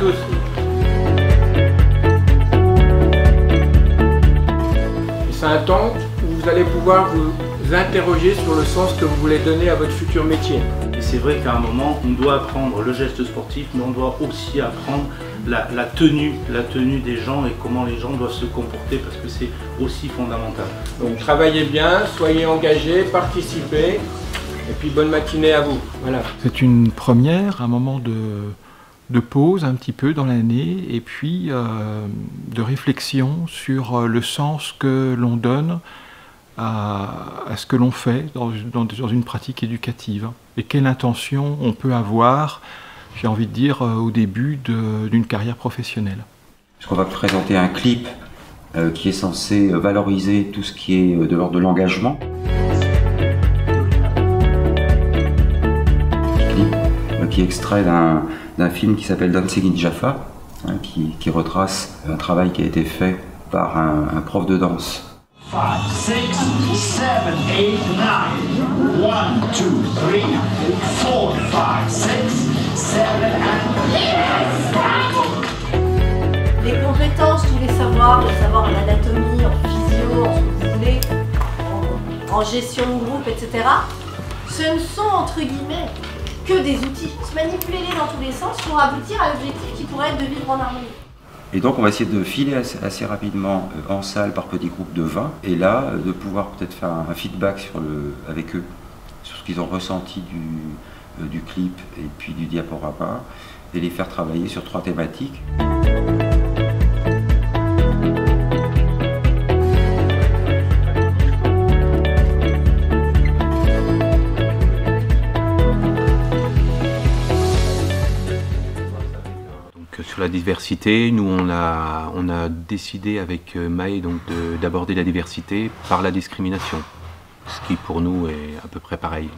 tous. C'est un temps où vous allez pouvoir vous interroger sur le sens que vous voulez donner à votre futur métier. Et c'est vrai qu'à un moment, on doit apprendre le geste sportif, mais on doit aussi apprendre la tenue des gens et comment les gens doivent se comporter, parce que c'est aussi fondamental. Donc travaillez bien, soyez engagés, participez, et puis bonne matinée à vous. Voilà. C'est une première, un moment de pause un petit peu dans l'année, et puis de réflexion sur le sens que l'on donne à ce que l'on fait dans une pratique éducative, et quelle intention on peut avoir, j'ai envie de dire, au début d'une carrière professionnelle. On va présenter un clip qui est censé valoriser tout ce qui est de l'ordre de l'engagement. Clip qui est extrait d'un film qui s'appelle Dancing in Jaffa, qui retrace un travail qui a été fait par un prof de danse. 5, 6, 7, 8, 9. 1, 2, 3, 4, 5, 6, 7 and... Les compétences, tous les savoirs en anatomie, en physio, en ce que vous voulez, en gestion de groupe, etc. Ce ne sont entre guillemets que des outils. Manipulez-les dans tous les sens pour aboutir à l'objectif qui pourrait être de vivre en harmonie. Et donc on va essayer de filer assez rapidement en salle par petits groupes de 20, et là de pouvoir peut-être faire un feedback avec eux sur ce qu'ils ont ressenti du clip et puis du diaporama, et les faire travailler sur 3 thématiques. Sur la diversité, nous on a décidé avec Maë d'aborder la diversité par la discrimination, ce qui pour nous est à peu près pareil.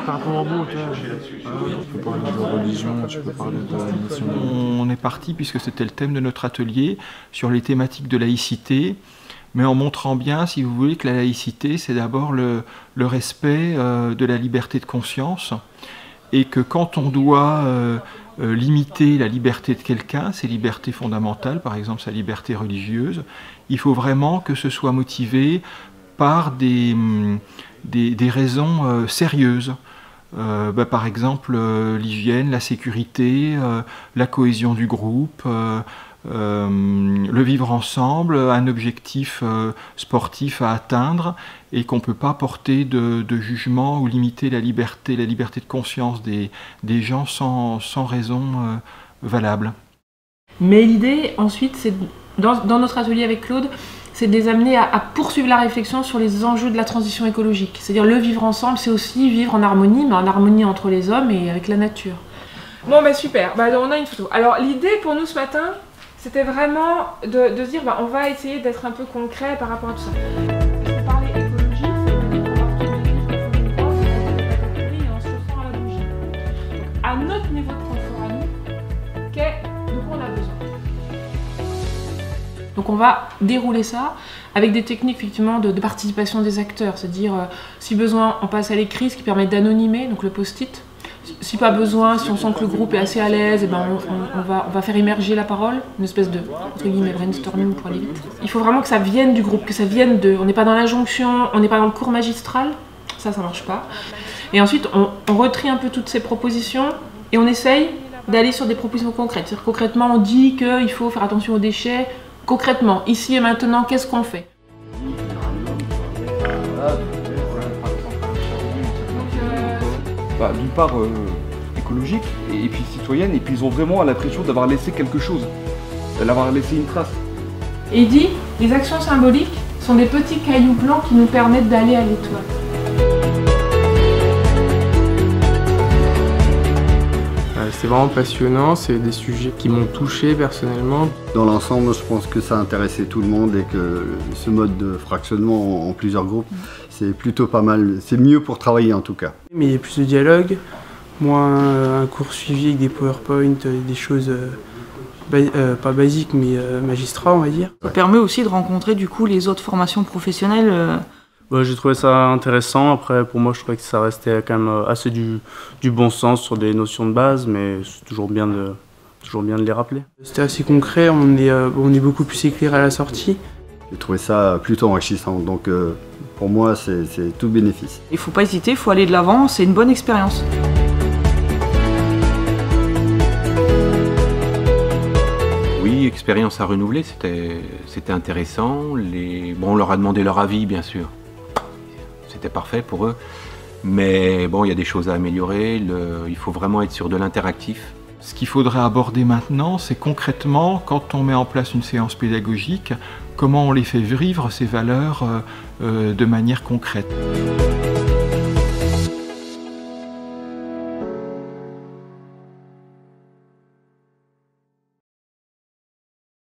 Par rapport au mot, tu peux parler de religion, tu peux parler de nation. On est parti, puisque c'était le thème de notre atelier, sur les thématiques de laïcité, mais en montrant bien, si vous voulez, que la laïcité, c'est d'abord le respect de la liberté de conscience, et que quand on doit limiter la liberté de quelqu'un, ses libertés fondamentales, par exemple sa liberté religieuse, il faut vraiment que ce soit motivé par des raisons sérieuses. Par exemple, l'hygiène, la sécurité, la cohésion du groupe, le vivre ensemble, un objectif sportif à atteindre, et qu'on ne peut pas porter de jugement ou limiter la liberté de conscience des gens sans raison valable. Mais l'idée ensuite, c'est dans notre atelier avec Claude, c'est de les amener à poursuivre la réflexion sur les enjeux de la transition écologique. C'est-à-dire le vivre ensemble, c'est aussi vivre en harmonie, mais en harmonie entre les hommes et avec la nature. Bon bah super, on a une photo. Alors l'idée pour nous ce matin, c'était vraiment de se dire on va essayer d'être un peu concret par rapport à tout ça. Parce que parler écologie, ça veut dire qu'on va retourner vivre au fond d'une grotte, et on se chauffant à la bougie. Donc à notre niveau de confort à nous, de quoi on a besoin. Donc on va dérouler ça avec des techniques effectivement de participation des acteurs, c'est-à-dire si besoin on passe à l'écrit, ce qui permet d'anonymer, donc le post-it. Si pas besoin, si on sent que le groupe est assez à l'aise, on va faire émerger la parole, une espèce de entre guillemets brainstorming pour aller vite. Il faut vraiment que ça vienne du groupe, que ça vienne de... On n'est pas dans l'injonction, on n'est pas dans le cours magistral, ça marche pas. Et ensuite on retrie un peu toutes ces propositions et on essaye d'aller sur des propositions concrètes. C'est-à-dire concrètement on dit qu'il faut faire attention aux déchets. Concrètement, ici et maintenant, qu'est-ce qu'on fait? D'une part écologique et puis citoyenne, et puis ils ont vraiment l'impression d'avoir laissé quelque chose, d'avoir laissé une trace. Et il dit, les actions symboliques sont des petits cailloux blancs qui nous permettent d'aller à l'étoile. C'est vraiment passionnant, c'est des sujets qui m'ont touché personnellement. Dans l'ensemble, je pense que ça intéressait tout le monde et que ce mode de fractionnement en plusieurs groupes, c'est plutôt pas mal. C'est mieux pour travailler en tout cas. Mais il y a plus de dialogue, moins un cours suivi avec des PowerPoint, des choses pas basiques mais magistrats on va dire. Ça permet aussi de rencontrer du coup les autres formations professionnelles J'ai trouvé ça intéressant. Après, pour moi, je trouvais que ça restait quand même assez du bon sens sur des notions de base, mais c'est toujours bien de les rappeler. C'était assez concret, on est beaucoup plus éclairé à la sortie. J'ai trouvé ça plutôt enrichissant, donc pour moi, c'est tout bénéfice. Il ne faut pas hésiter, il faut aller de l'avant, c'est une bonne expérience. Oui, expérience à renouveler, c'était intéressant. Bon, on leur a demandé leur avis, bien sûr. C'était parfait pour eux. Mais bon, il y a des choses à améliorer. Il faut vraiment être sur de l'interactif. Ce qu'il faudrait aborder maintenant, c'est concrètement, quand on met en place une séance pédagogique, comment on les fait vivre ces valeurs de manière concrète.